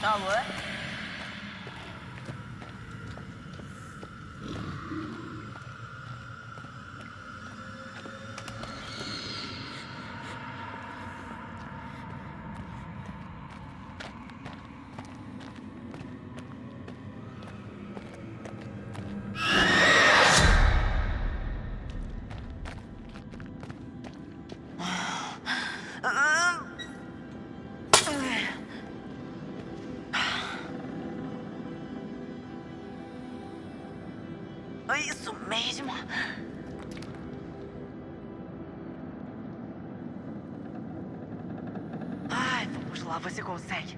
Alô? Isso mesmo. Ai, vamos lá, você consegue.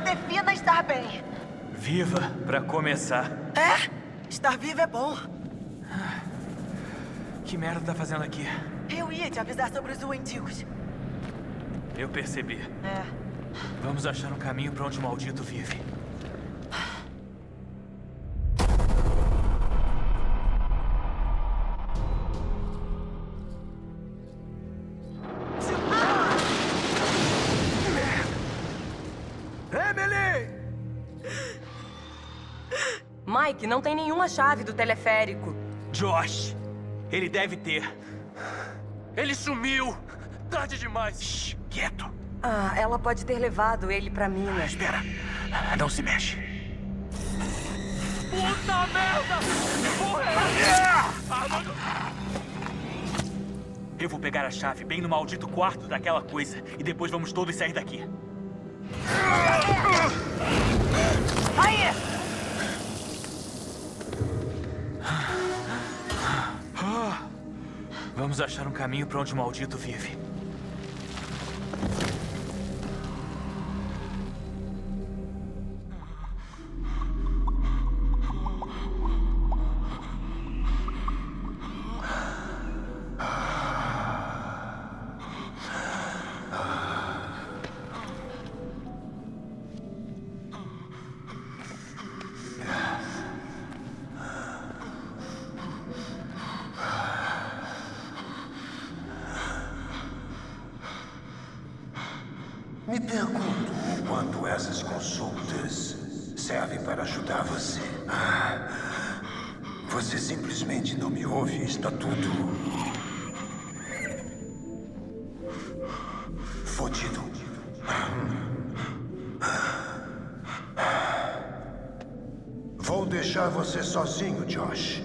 Defina estar bem. Viva, pra começar. É? Estar vivo é bom. Que merda tá fazendo aqui? Eu ia te avisar sobre os doentios. Eu percebi. É. Vamos achar um caminho pra onde o maldito vive. Mike, não tem nenhuma chave do teleférico. Josh! Ele deve ter. Ele sumiu! Tarde demais! Shhh, quieto. Ah, ela pode ter levado ele pra mina. Espera. Não se mexe. Puta merda! Eu vou pegar a chave bem no maldito quarto daquela coisa. E depois vamos todos sair daqui. Aí! Vamos achar um caminho pra onde o maldito vive. Me pergunto o quanto essas consultas servem para ajudar você. Você simplesmente não me ouve e está tudo fodido. Vou deixar você sozinho, Josh.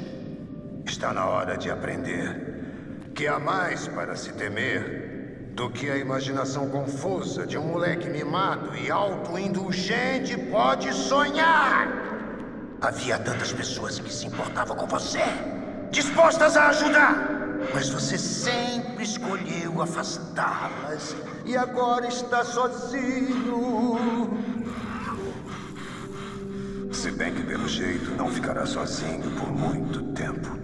Está na hora de aprender que há mais para se temer do que a imaginação confusa de um moleque mimado e autoindulgente pode sonhar. Havia tantas pessoas que se importavam com você, dispostas a ajudar, mas você sempre escolheu afastá-las e agora está sozinho. Se bem que, pelo jeito, não ficará sozinho por muito tempo.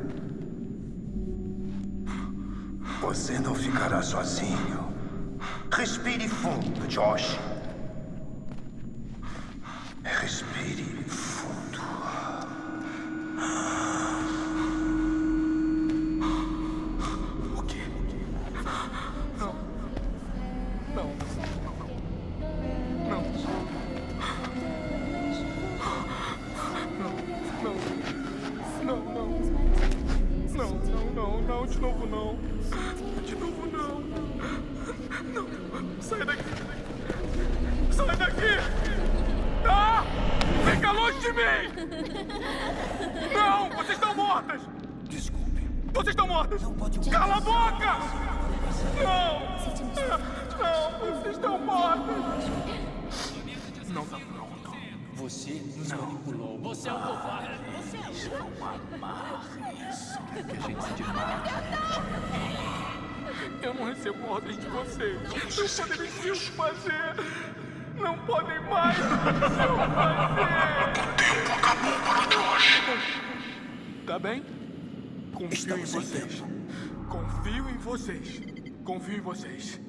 Você não ficará sozinho. Respire fundo, Josh. Respire fundo. O quê? Não. Não. Não. Não. Não. Não. De novo não. De novo não. Não. Sai daqui. Sai daqui. Ah! Fica longe de mim! Não! Vocês estão mortas! Desculpe. Vocês estão mortas! Cala a boca! Não! Não, vocês estão mortas! Não tá pronto. Você nos manipulou. Você é um covarde. Você é Isso. Que a gente se desmarque. Eu não recebo ordens de vocês. Não podem dizer o que fazer. Não podem mais dizer o que fazer. O tempo acabou para o Josh. Tá bem? Confio em vocês. Confio em vocês. Confio em vocês.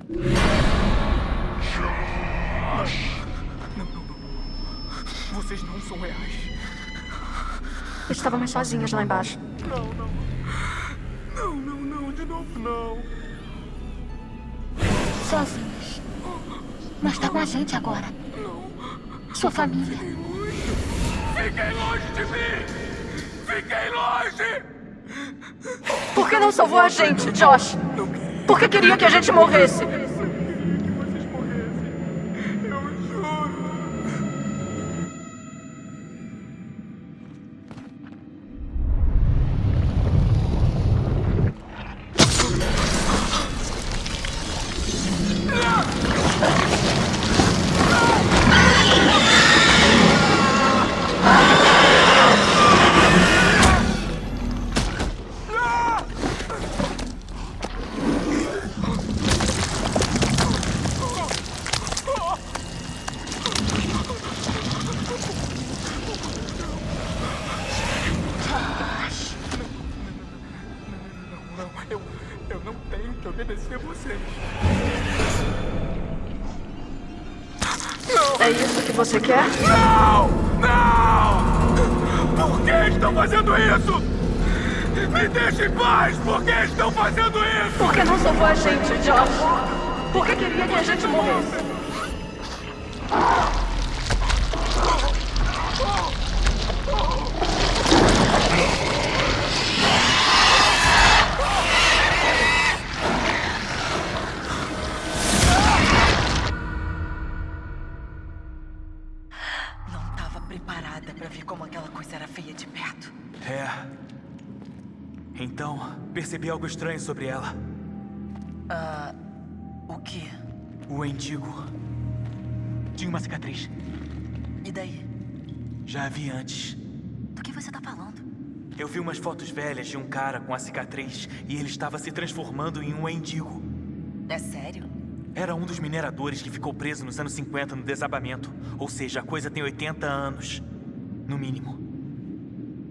Não. Vocês não são reais. Estávamos sozinhos lá embaixo. Não, de novo não. Sozinhos. Mas tá com a gente agora. Sua família. Fiquem longe de mim! Fiquem longe! Por que não salvou a gente, Josh? Por que queria que a gente morresse? Eu queria que vocês morressem. Eu juro. Eu não tenho que obedecer vocês. É isso que você quer? Não! Por que estão fazendo isso? Me deixem em paz! Por que estão fazendo isso? Por que não salvou a gente, Josh? Por que queria que a gente morresse? Não tava preparada pra ver como aquela coisa era feia de perto. É. Então, percebi algo estranho sobre ela. O quê? O Endigo tinha uma cicatriz. E daí? Já a vi antes. Do que você tá falando? Eu vi umas fotos velhas de um cara com a cicatriz e ele estava se transformando em um Endigo. É sério? Era um dos mineradores que ficou preso nos anos 50 no desabamento. Ou seja, a coisa tem 80 anos. No mínimo.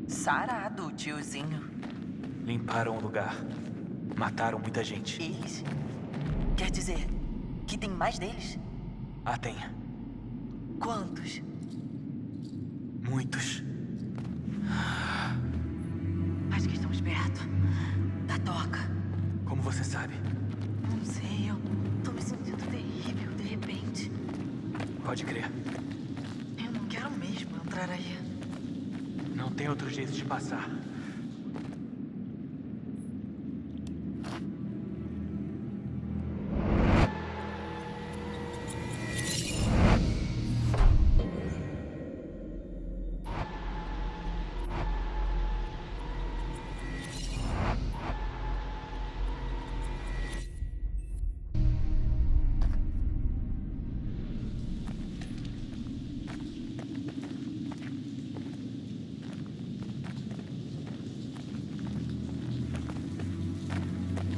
Sarado, tiozinho. Limparam o lugar. Mataram muita gente. Eles? Quer dizer, que tem mais deles? Ah, tem. Quantos? Muitos. Acho que estamos perto da toca. Como você sabe? Não sei, eu tô me sentindo terrível de repente. Pode crer. Eu não quero mesmo entrar aí. Não tem outro jeito de passar.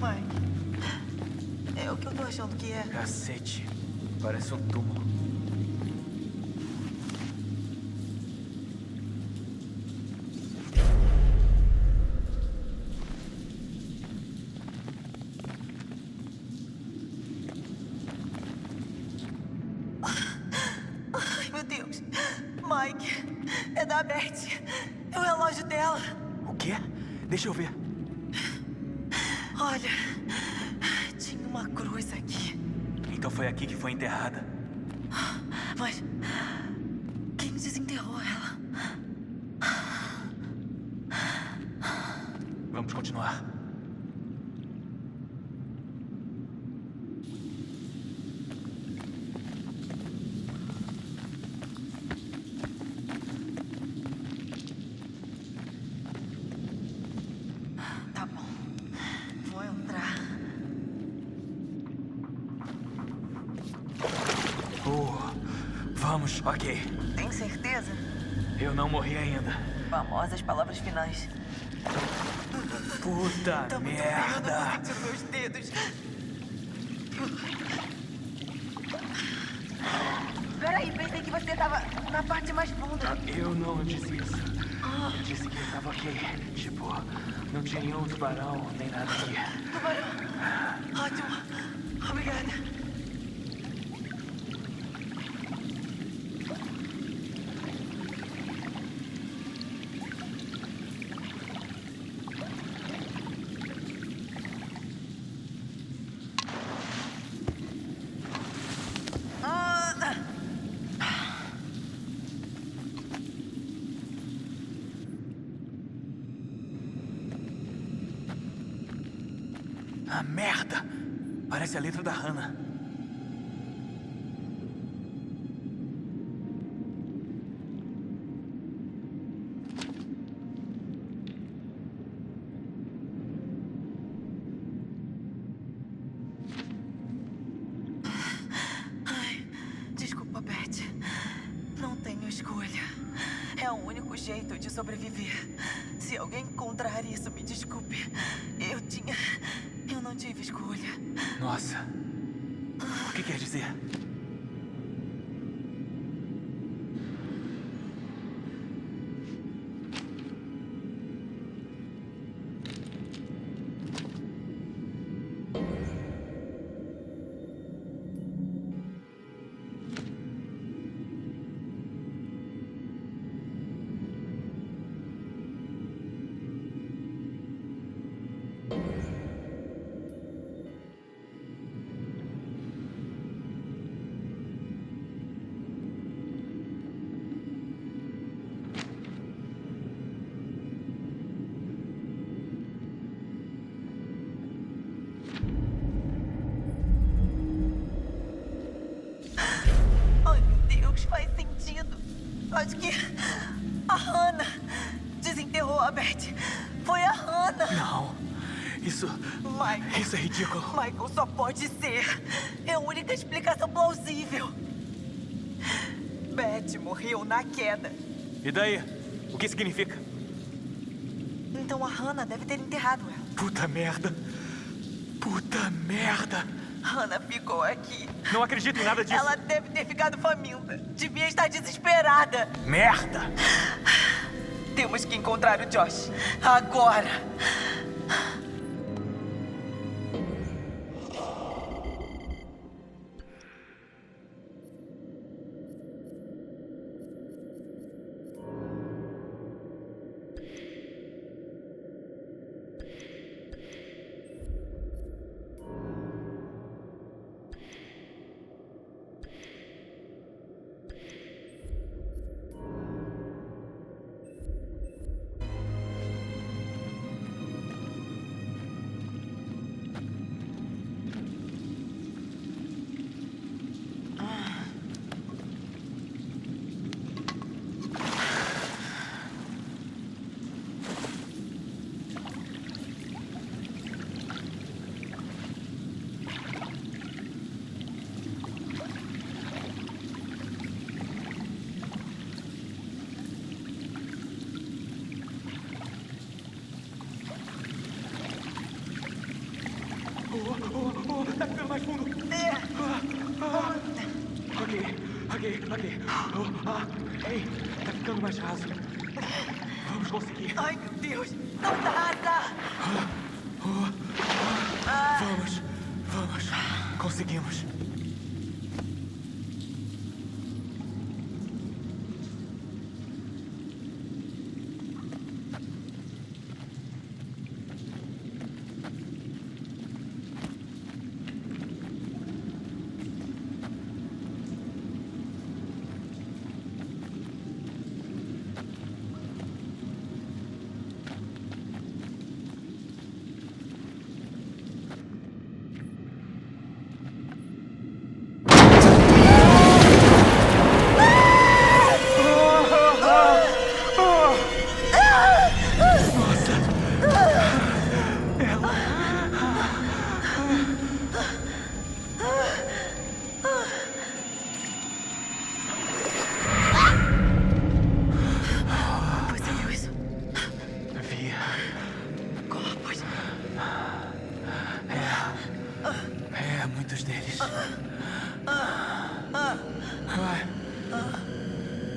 Mike, é o que eu tô achando que é. Cacete. Parece um túmulo. Ai, meu Deus. Mike, é da Beth. É o relógio dela. O quê? Deixa eu ver. Olha, tinha uma cruz aqui. Então foi aqui que foi enterrada. Mas quem desenterrou ela? Vamos continuar. Vamos, ok. Tem certeza? Eu não morri ainda. Famosas palavras finais. Puta Tá muito merda. frio, eu não tô sentindo meus dedos. Peraí, pensei que você tava na parte mais funda. Eu não disse isso. Eu disse que estava ok. Tipo, não tinha nenhum tubarão, nem nada aqui. Tubarão. Ótimo. Obrigada. Ah, merda! Parece a letra da Hannah. Ai, desculpa, Beth. Não tenho escolha. É o único jeito de sobreviver. Se alguém encontrar isso, me desculpe. Eu não tive escolha. Nossa. O que quer dizer? Ai, meu Deus, faz sentido. Acho que a Hannah desenterrou a Beth. Foi a Hannah. Não. Isso Michael. é ridículo. Michael, só pode ser. É a única explicação plausível. Beth morreu na queda. E daí? O que significa? Então a Hannah deve ter enterrado ela. Puta merda. Puta merda. Hannah ficou aqui. Não acredito em nada disso. Ela deve ter ficado faminta. Devia estar desesperada. Merda. Temos que encontrar o Josh. Agora. Tá ficando mais fundo. Ok. Ei, tá ficando mais raso. Vamos conseguir. Ai, meu Deus. Não dá. Vamos. Conseguimos.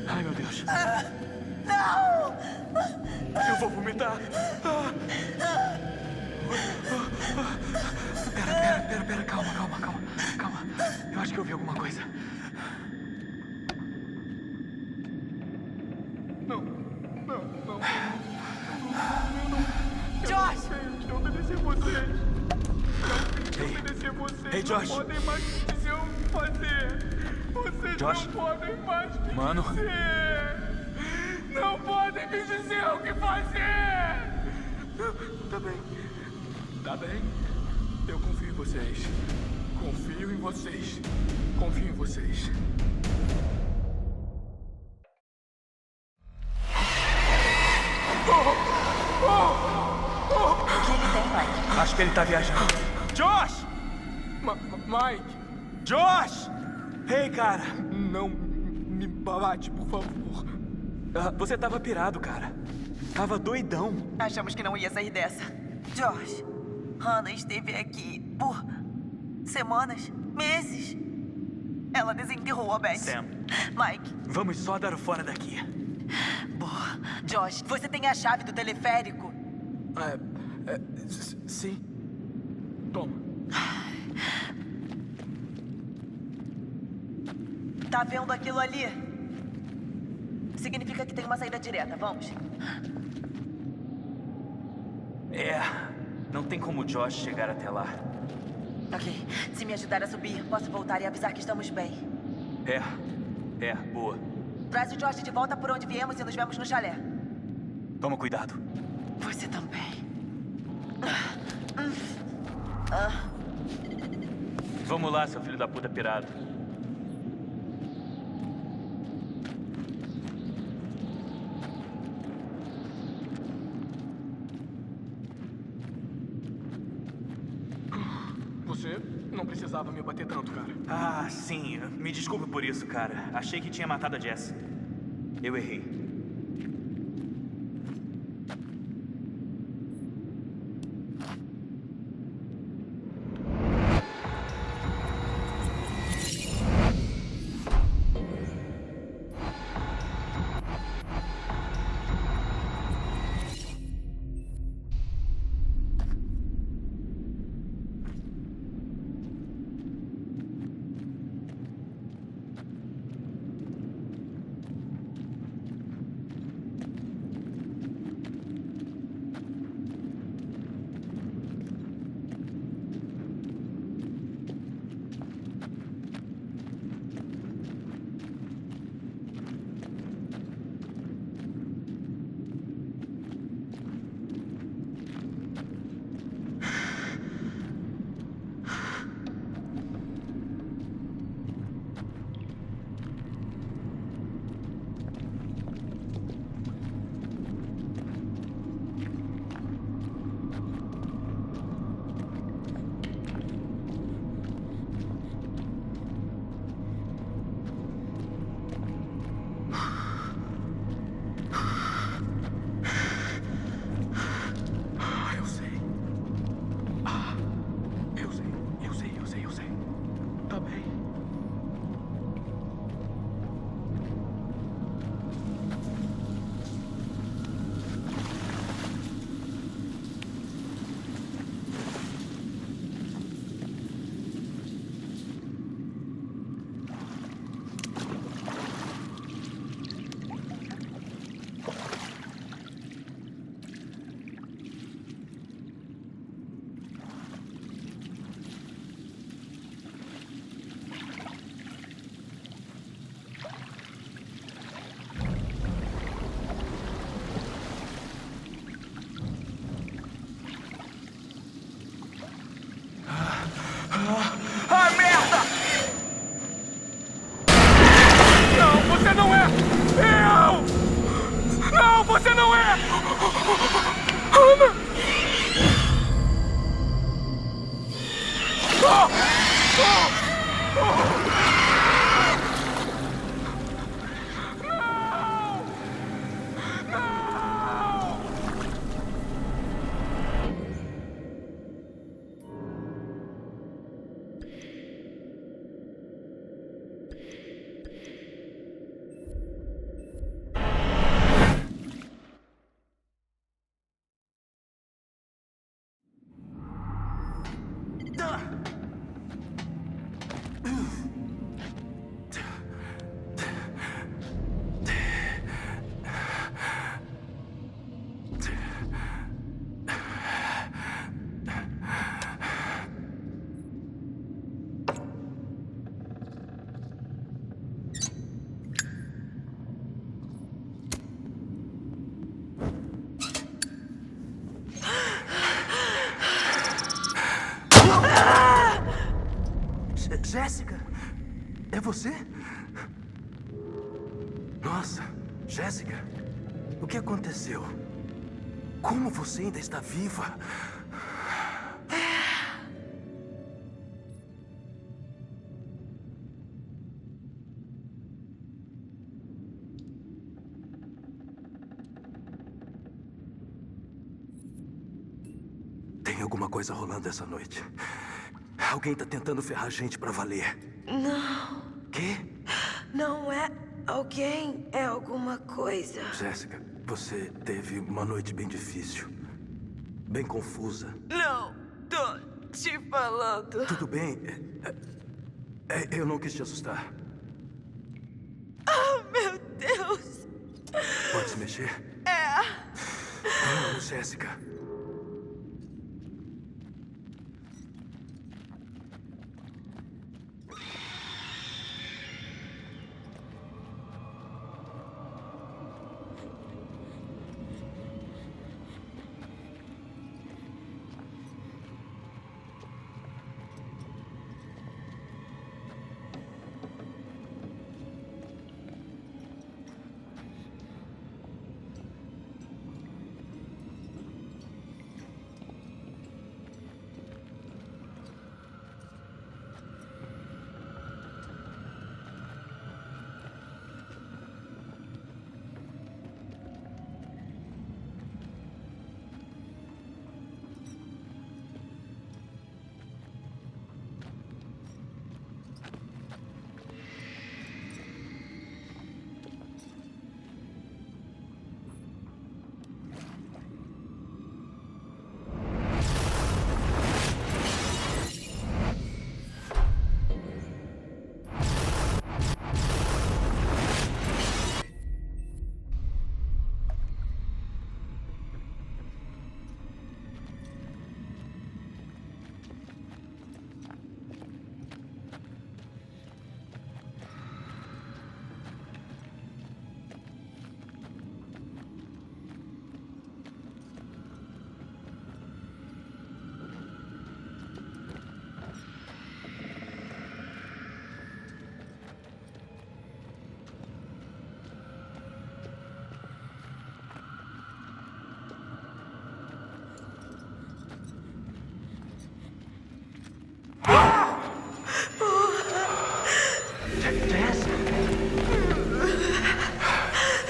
Ai, meu Deus. Não! Eu vou vomitar. Pera. Calma. Eu acho que eu vi alguma coisa. Não. Josh! Eu obedeci vocês. Eu obedeci vocês. Ei, Josh. Não podem mais me dizer o que fazer. Vocês Josh. não podem mais me Mano. dizer. Não podem me dizer o que fazer. Tá bem. Eu confio em vocês. Confio em vocês. O que ele tem, Mike? Acho que ele tá viajando. Josh! Mike, Josh! Ei, cara. não me bate, por favor. Você tava pirado, cara. Tava doidão. Achamos que não ia sair dessa. Josh, Hannah esteve aqui por semanas, meses. Ela desenterrou a Beth. Sam. Mike, Vamos só dar o fora daqui. boa. Josh, você tem a chave do teleférico? Sim. Toma. Tá vendo aquilo ali? Significa que tem uma saída direta. Vamos. Não tem como o Josh chegar até lá. Ok. Se me ajudar a subir, posso voltar e avisar que estamos bem. Boa. Traz o Josh de volta por onde viemos e nos vemos no chalé. Toma cuidado. Você também. Vamos lá, seu filho da puta pirado. Você não precisava me bater tanto, cara. Sim. Me desculpe por isso, cara. Achei que tinha matado a Jess. Eu errei. Eu sei. Tá bem. Merda! Não, você não é! Eu! Não, você não é! Ana! Nossa, Jéssica, o que aconteceu? Como você ainda está viva? Tem alguma coisa rolando essa noite. Alguém tá tentando ferrar a gente pra valer. Não, Quê? não é alguém, é alguma coisa. Jéssica, você teve uma noite bem difícil. Bem confusa. Não, tô te falando. Tudo bem? Eu não quis te assustar. Oh, meu Deus. Pode se mexer? Vamos, Jéssica.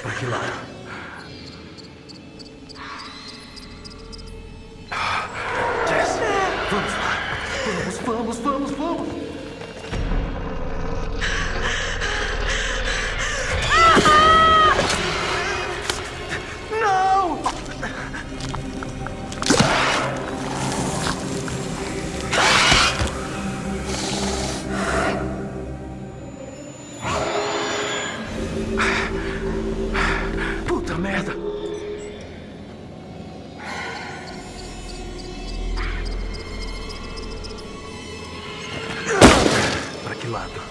Pra que lado? Jess, vamos lá. Vamos. Não! Puta merda! Pra que lado?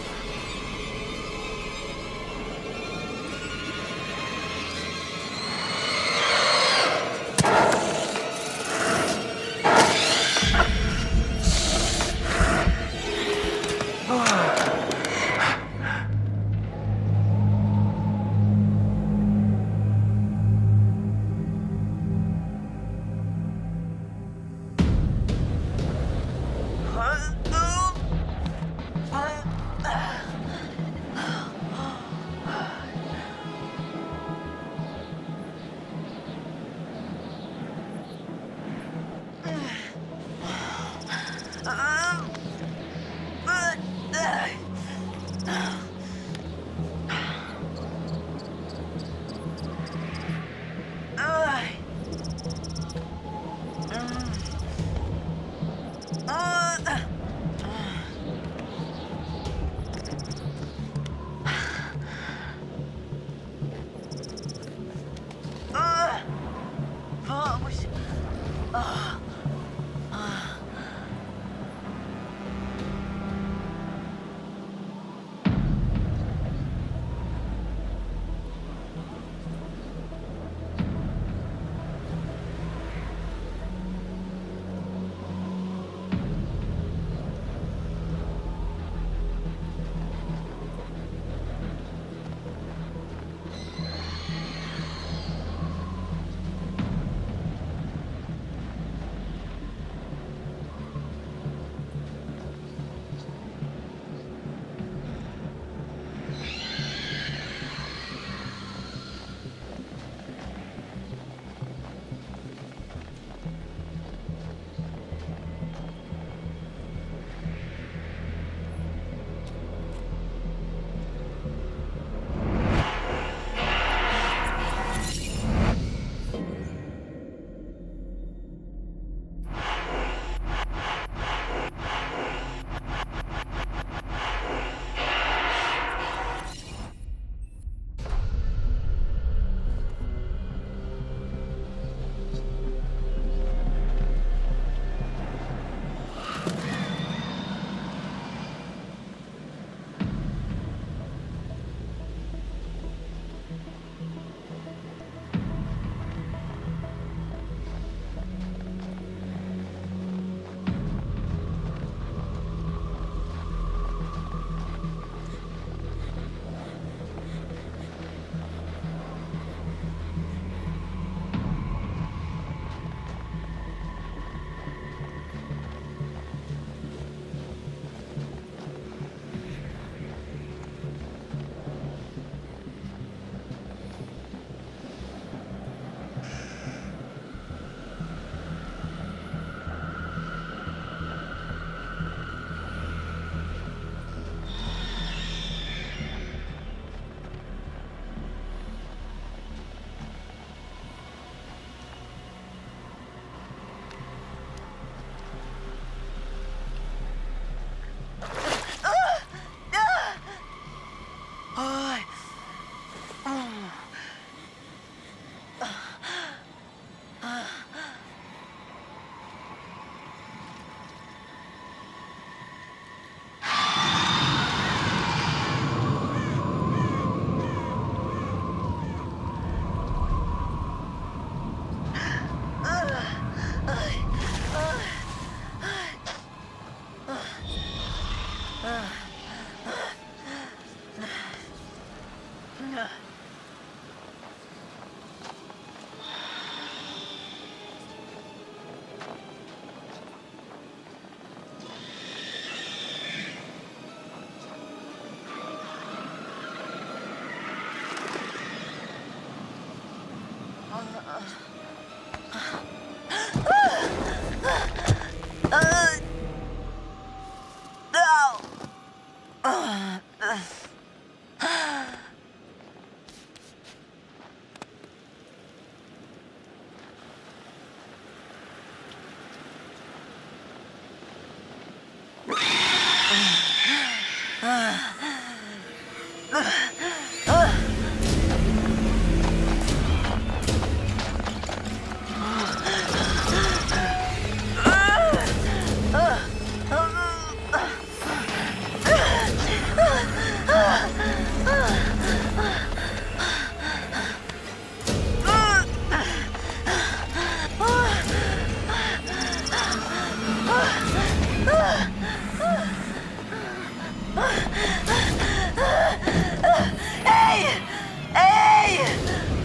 Ei!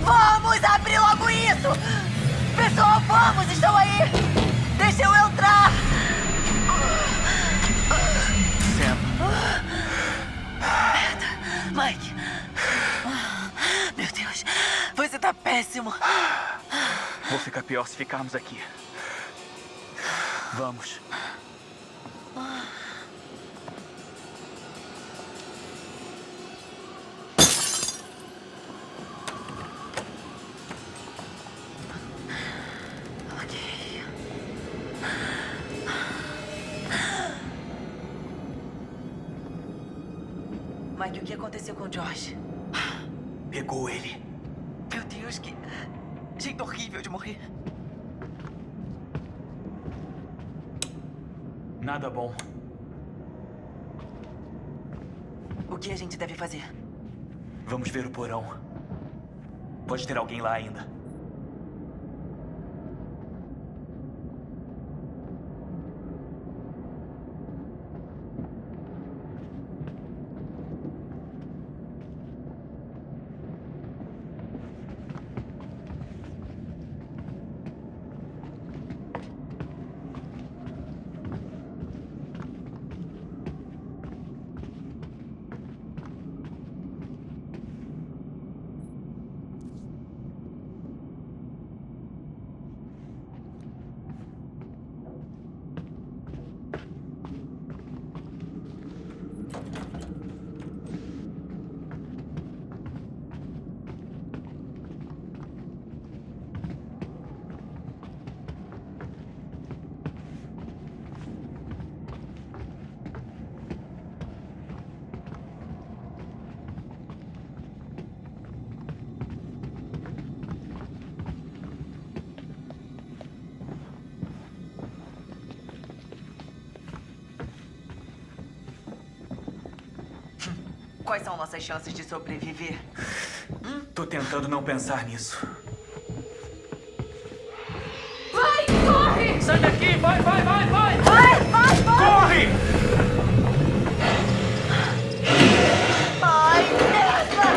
Vamos abrir logo isso! Pessoal, vamos! Estão aí! Deixa eu entrar! Sam. Merda! Mike! Meu Deus! Você tá péssimo! Vou ficar pior se ficarmos aqui. Vamos. Mike, o que aconteceu com o Josh? Pegou ele. Meu Deus, que jeito horrível de morrer. Nada bom. O que a gente deve fazer? Vamos ver o porão. Pode ter alguém lá ainda. Quais são nossas chances de sobreviver? Tô tentando não pensar nisso. Vai, corre! Sai daqui! Vai! Vai, vai! Corre! Ai, merda!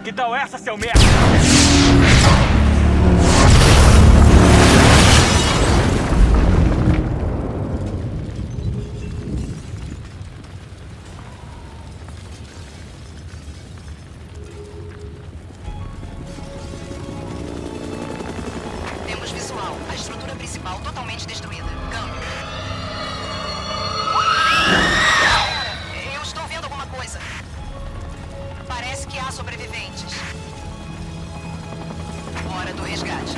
Que tal essa, seu merda? Temos visual. A estrutura principal totalmente destruída. Câmbio. Eu estou vendo alguma coisa. Parece que há sobreviventes. Hora do resgate.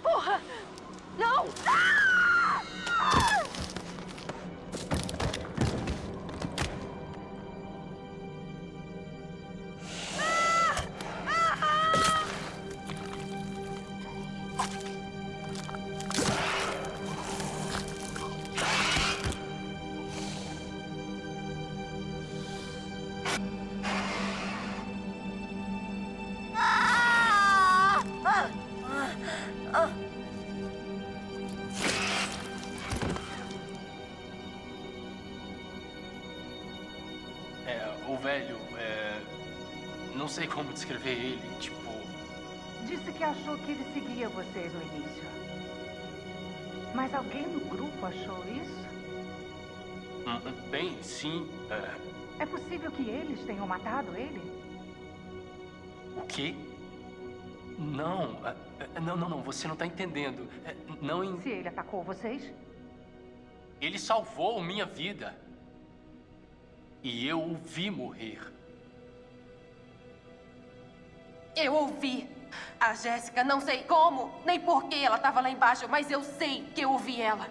Porra! Não! O velho, não sei como descrever ele, tipo... Disse que achou que ele seguia vocês no início. Mas alguém no grupo achou isso? Bem, sim. É possível que eles tenham matado ele? O quê? Não, não, você não tá entendendo. Se ele atacou vocês? Ele salvou minha vida. E eu o vi morrer. Eu ouvi. A Jéssica, não sei como, nem por que ela estava lá embaixo, mas eu sei que eu ouvi ela.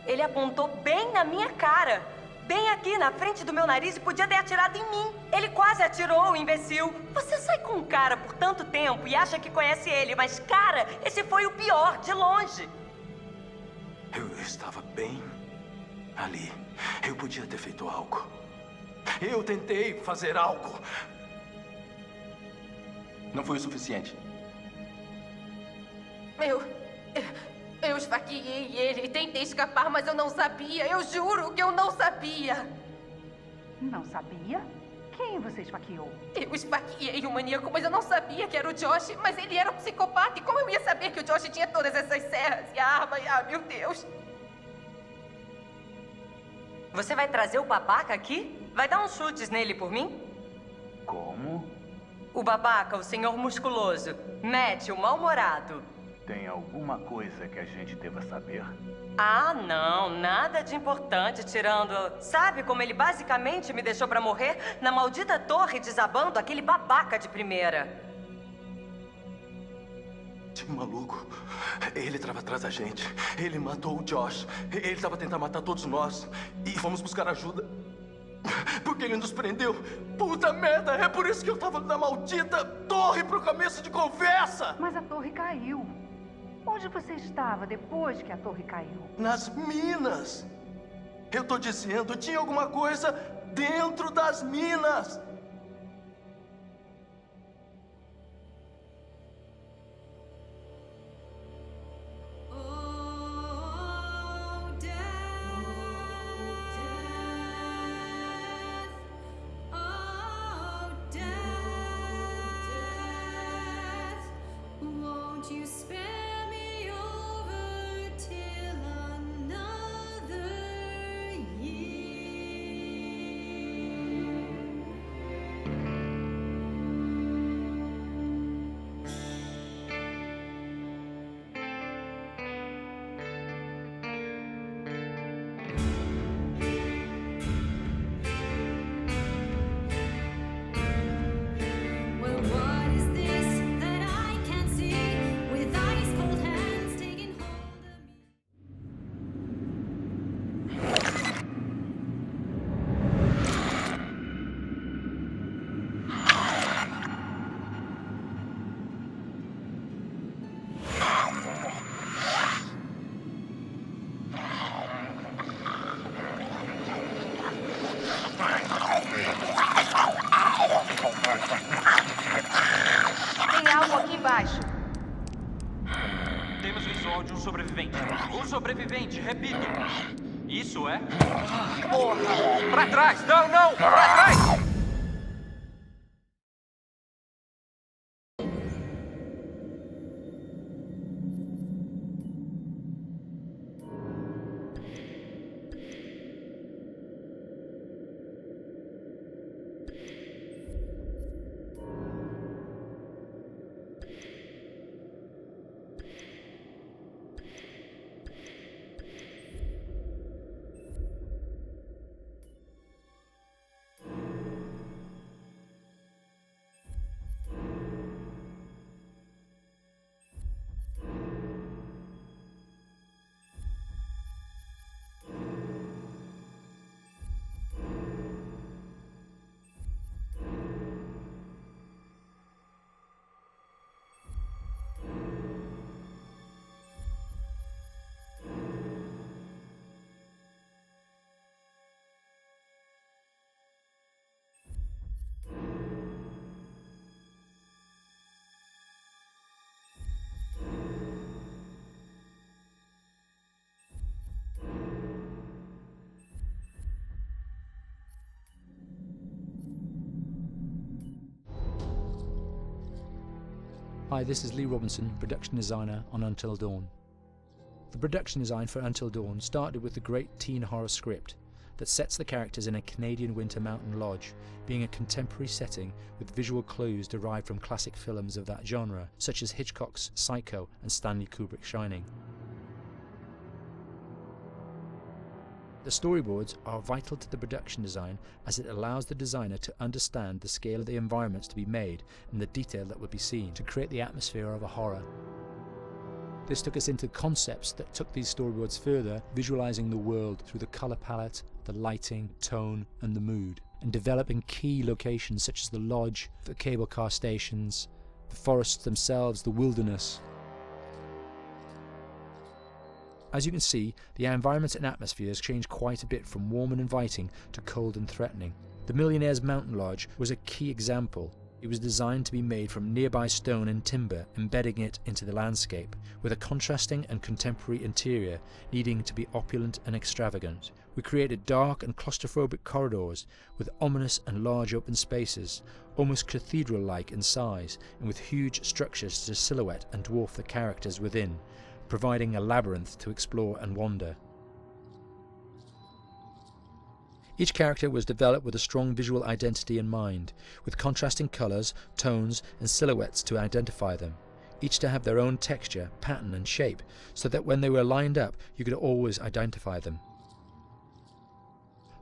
Ele apontou bem na minha cara. bem aqui na frente do meu nariz e podia ter atirado em mim. Ele quase atirou, o imbecil. Você sai com um cara por tanto tempo e acha que conhece ele, mas, cara, esse foi o pior, de longe. Eu estava bem ali. Eu podia ter feito algo. Eu tentei fazer algo. Não foi o suficiente. Eu esfaqueei ele e tentei escapar, mas eu não sabia. Eu juro que eu não sabia. Não sabia? Quem você esfaqueou? Eu esfaqueei o maníaco, mas eu não sabia que era o Josh. Mas ele era um psicopata. E como eu ia saber que o Josh tinha todas essas serras e a arma? Ah, meu Deus. Você vai trazer o babaca aqui? Vai dar uns chutes nele por mim? Como? O babaca, o senhor musculoso. Matt, o mal-humorado. Tem alguma coisa que a gente deva saber? Ah, não. Nada de importante, tirando... Sabe como ele basicamente me deixou pra morrer? Na maldita torre desabando aquele babaca de primeira. Tinha um maluco. Ele estava atrás da gente. Ele matou o Josh. Ele estava tentando matar todos nós. E fomos buscar ajuda. Porque ele nos prendeu. Puta merda, é por isso que eu estava na maldita torre pro começo de conversa. Mas a torre caiu. Onde você estava depois que a torre caiu? Nas minas. Eu tô dizendo, tinha alguma coisa dentro das minas. Tem algo aqui embaixo. Temos visual de um sobrevivente. Um sobrevivente, repito. Isso é? Porra! Pra trás! Não, não! Pra trás! Hi, this is Lee Robinson, production designer on Until Dawn. The production design for Until Dawn started with the great teen horror script that sets the characters in a Canadian winter mountain lodge, being a contemporary setting with visual clues derived from classic films of that genre, such as Hitchcock's Psycho and Stanley Kubrick's Shining. The storyboards are vital to the production design as it allows the designer to understand the scale of the environments to be made and the detail that would be seen to create the atmosphere of a horror. This took us into concepts that took these storyboards further, visualizing the world through the color palette, the lighting, tone and the mood, and developing key locations such as the lodge, the cable car stations, the forests themselves, the wilderness. As you can see, the environments and atmospheres change quite a bit from warm and inviting to cold and threatening. The Millionaire's Mountain Lodge was a key example. It was designed to be made from nearby stone and timber, embedding it into the landscape, with a contrasting and contemporary interior needing to be opulent and extravagant. We created dark and claustrophobic corridors with ominous and large open spaces, almost cathedral-like in size, and with huge structures to silhouette and dwarf the characters within, providing a labyrinth to explore and wander. Each character was developed with a strong visual identity in mind, with contrasting colours, tones and silhouettes to identify them, each to have their own texture, pattern and shape, so that when they were lined up you could always identify them.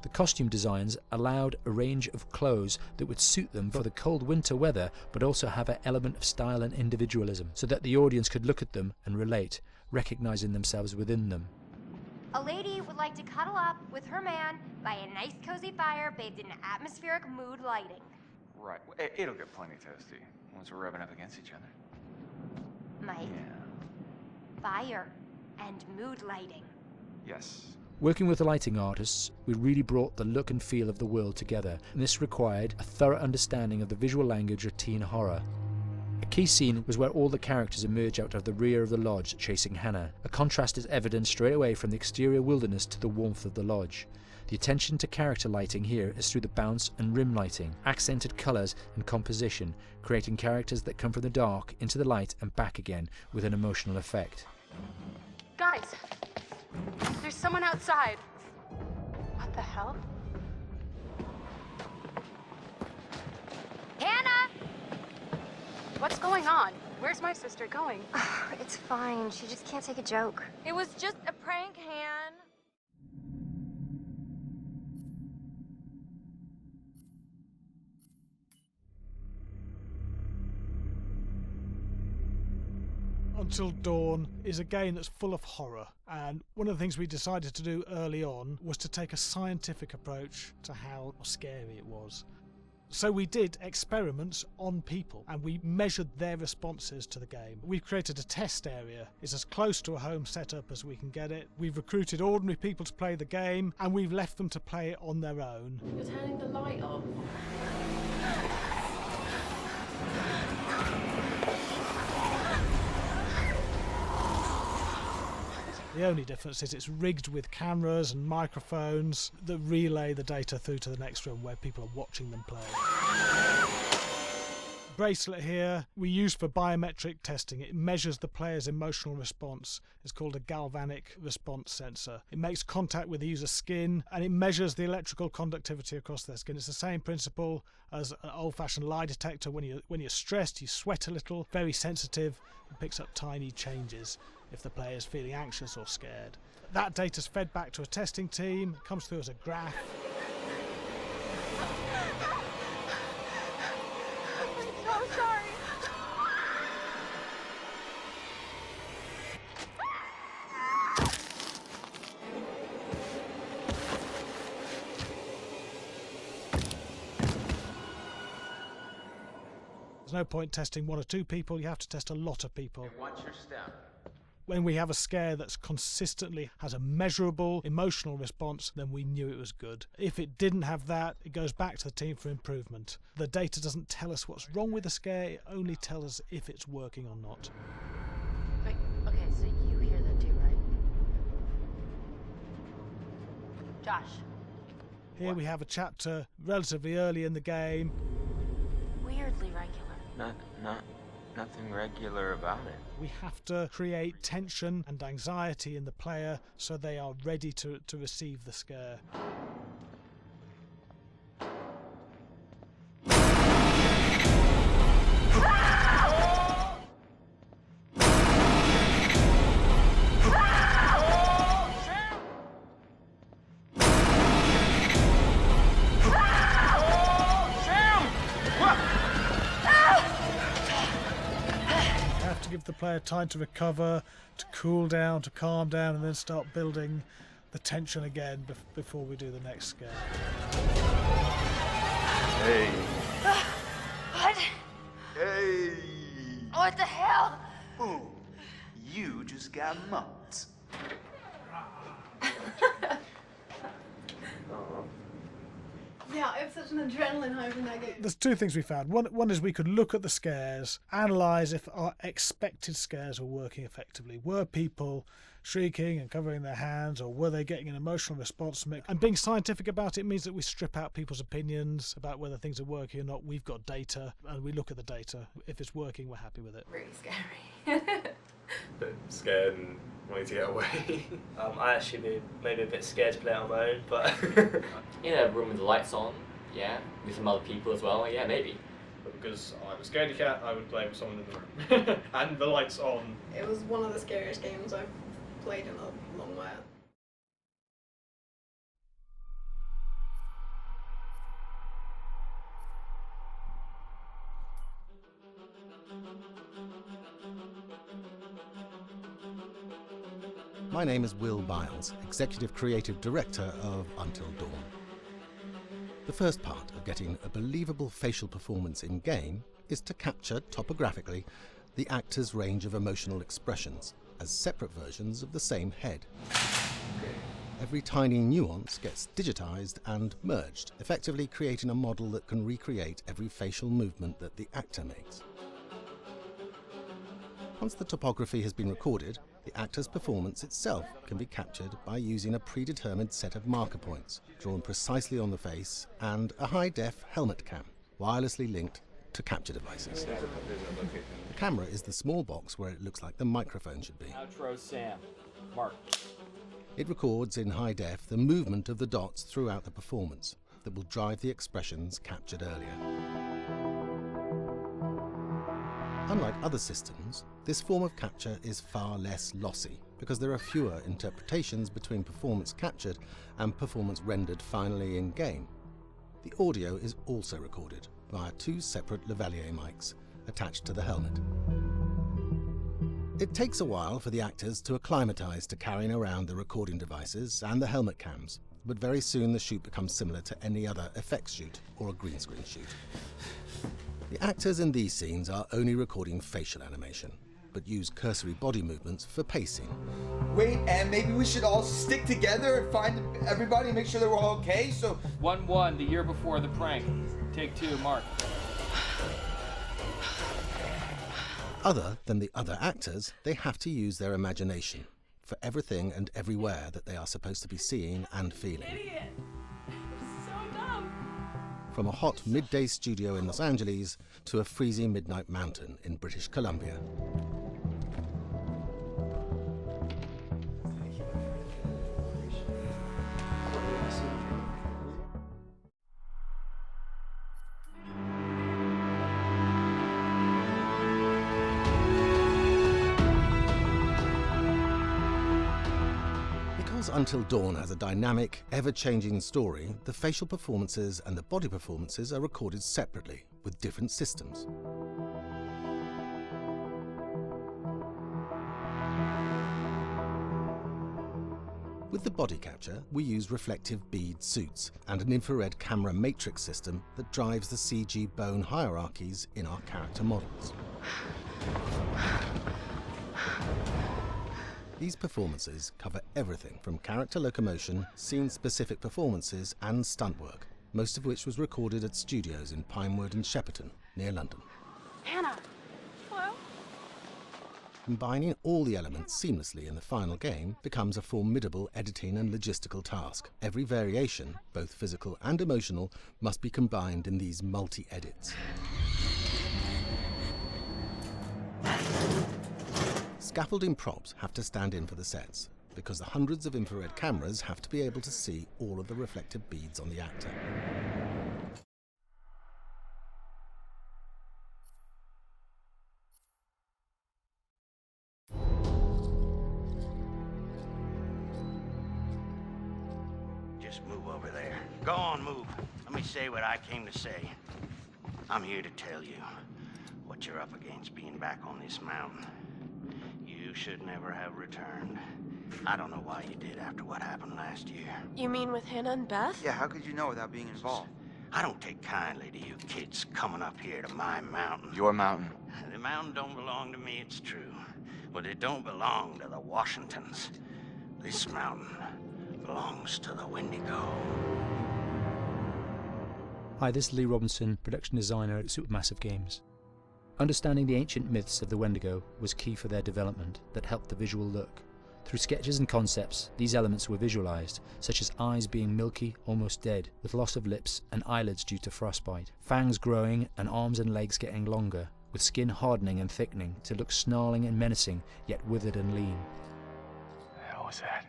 The costume designs allowed a range of clothes that would suit them for the cold winter weather, but also have an element of style and individualism, so that the audience could look at them and relate, recognising themselves within them. A lady would like to cuddle up with her man by a nice cozy fire bathed in atmospheric mood lighting. Right. It'll get plenty toasty once we're rubbing up against each other. Mike. Yeah. Fire and mood lighting. Yes. Working with the lighting artists, we really brought the look and feel of the world together, and this required a thorough understanding of the visual language of teen horror. A key scene was where all the characters emerge out of the rear of the lodge chasing Hannah. A contrast is evident straight away from the exterior wilderness to the warmth of the lodge. The attention to character lighting here is through the bounce and rim lighting, accented colours and composition, creating characters that come from the dark into the light and back again with an emotional effect. Guys, there's someone outside. What the hell? Hannah! What's going on? Where's my sister going? It's fine. She just can't take a joke. It was just a prank, Han. Until Dawn is a game that's full of horror, and one of the things we decided to do early on was to take a scientific approach to how scary it was. So we did experiments on people and we measured their responses to the game. We've created a test area. It's as close to a home setup as we can get it. We've recruited ordinary people to play the game and we've left them to play it on their own. You're turning the light on. The only difference is it's rigged with cameras and microphones that relay the data through to the next room where people are watching them play. Bracelet here we use for biometric testing. It measures the player's emotional response. It's called a galvanic response sensor. It makes contact with the user's skin and it measures the electrical conductivity across their skin. It's the same principle as an old-fashioned lie detector. When you're stressed, you sweat a little, very sensitive, and picks up tiny changes if the player is feeling anxious or scared. That data's fed back to a testing team, comes through as a graph. I'm so sorry. There's no point testing one or two people, you have to test a lot of people. And what's your step? When we have a scare that's consistently has a measurable emotional response, then we knew it was good. If it didn't have that, it goes back to the team for improvement. The data doesn't tell us what's wrong with the scare, it only tells us if it's working or not. Wait, okay, so you hear that too, right? Josh. Here we have a chapter relatively early in the game. Weirdly regular. Nothing regular about it. We have to create tension and anxiety in the player so they are ready to receive the scare. Give the player time to recover, to cool down, to calm down, and then start building the tension again before we do the next scare. Hey. What? Hey! What the hell? Ooh, you just got mugged. Yeah, I have such an adrenaline high from that game. There's two things we found. One is we could look at the scares, analyse if our expected scares were working effectively. Were people shrieking and covering their hands, or were they getting an emotional response from it? And being scientific about it means that we strip out people's opinions about whether things are working or not. We've got data, and we look at the data. If it's working, we're happy with it. Really scary. Bit scared and wanting to get away. I actually be maybe a bit scared to play on my own, but in a room with the lights on, yeah, with some other people as well, yeah, maybe. But because I'm a scaredy cat, I would play with someone in the room. And the lights on. It was one of the scariest games I've played in a long while. My name is Will Biles, Executive Creative Director of Until Dawn. The first part of getting a believable facial performance in-game is to capture, topographically, the actor's range of emotional expressions as separate versions of the same head. Every tiny nuance gets digitized and merged, effectively creating a model that can recreate every facial movement that the actor makes. Once the topography has been recorded, the actor's performance itself can be captured by using a predetermined set of marker points, drawn precisely on the face, and a high-def helmet cam, wirelessly linked to capture devices. The camera is the small box where it looks like the microphone should be. Outro Sam. Mark. It records in high def the movement of the dots throughout the performance that will drive the expressions captured earlier. Unlike other systems, this form of capture is far less lossy because there are fewer interpretations between performance captured and performance rendered finally in-game. The audio is also recorded via two separate lavalier mics attached to the helmet. It takes a while for the actors to acclimatise to carrying around the recording devices and the helmet cams, but very soon the shoot becomes similar to any other effects shoot or a green screen shoot. The actors in these scenes are only recording facial animation, but use cursory body movements for pacing. Wait, and maybe we should all stick together and find everybody and make sure they're all okay, so... 1-1, the year before the prank. Take 2, Mark. Other than the other actors, they have to use their imagination for everything and everywhere that they are supposed to be seeing and feeling. Idiot! So dumb! From a hot midday studio in Los Angeles to a freezing midnight mountain in British Columbia. Because Until Dawn has a dynamic, ever-changing story, the facial performances and the body performances are recorded separately, with different systems. With the body capture, we use reflective bead suits and an infrared camera matrix system that drives the CG bone hierarchies in our character models. These performances cover everything from character locomotion, scene-specific performances, and stunt work, most of which was recorded at studios in Pinewood and Shepperton, near London. Anna! Hello? Combining all the elements seamlessly in the final game becomes a formidable editing and logistical task. Every variation, both physical and emotional, must be combined in these multi-edits. Scaffolding props have to stand in for the sets, because the hundreds of infrared cameras have to be able to see all of the reflective beads on the actor. Just move over there. Go on, move. Let me say what I came to say. I'm here to tell you what you're up against being back on this mountain. You should never have returned. I don't know why you did after what happened last year. You mean with Hannah and Beth? Yeah, how could you know without being involved? I don't take kindly to you kids coming up here to my mountain. Your mountain. The mountain don't belong to me, it's true. But it don't belong to the Washingtons. This mountain belongs to the Wendigo. Hi, this is Lee Robinson, production designer at Supermassive Games. Understanding the ancient myths of the Wendigo was key for their development that helped the visual look. Through sketches and concepts, these elements were visualized, such as eyes being milky, almost dead, with loss of lips and eyelids due to frostbite, fangs growing and arms and legs getting longer, with skin hardening and thickening to look snarling and menacing, yet withered and lean. The hell was that?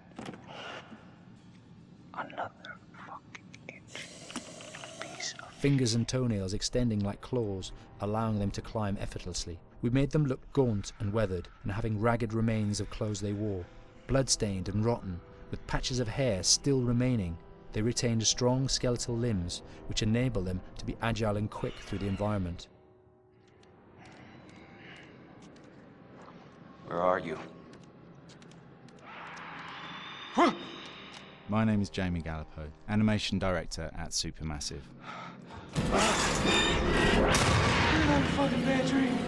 Another fucking piece of... Fingers and toenails extending like claws, allowing them to climb effortlessly. We made them look gaunt and weathered, and having ragged remains of clothes they wore. Blood-stained and rotten, with patches of hair still remaining, they retained strong skeletal limbs, which enable them to be agile and quick through the environment. Where are you? My name is Jamie Gallipo, animation director at Supermassive. Fucking bad dream.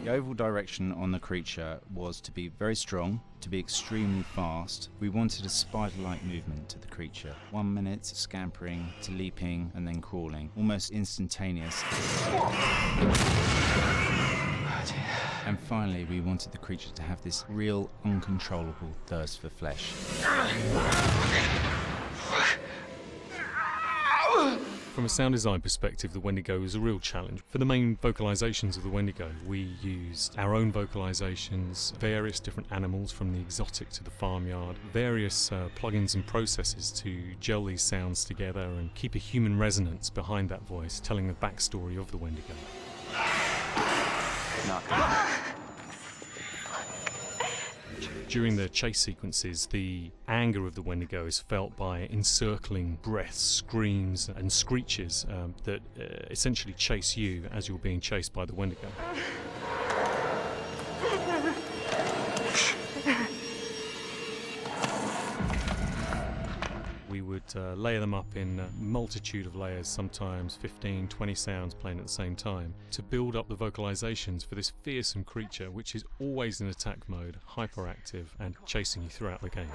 The overall direction on the creature was to be very strong, to be extremely fast. We wanted a spider-like movement to the creature. 1 minute scampering to leaping and then crawling, almost instantaneous. And finally, we wanted the creature to have this real, uncontrollable thirst for flesh. From a sound design perspective, the Wendigo is a real challenge. For the main vocalizations of the Wendigo, we used our own vocalizations, various different animals from the exotic to the farmyard, various plugins and processes to gel these sounds together and keep a human resonance behind that voice, telling the backstory of the Wendigo. During the chase sequences, the anger of the Wendigo is felt by encircling breaths, screams and screeches that essentially chase you as you're being chased by the Wendigo. We would layer them up in a multitude of layers, sometimes 15, 20 sounds playing at the same time, to build up the vocalizations for this fearsome creature which is always in attack mode, hyperactive and chasing you throughout the game.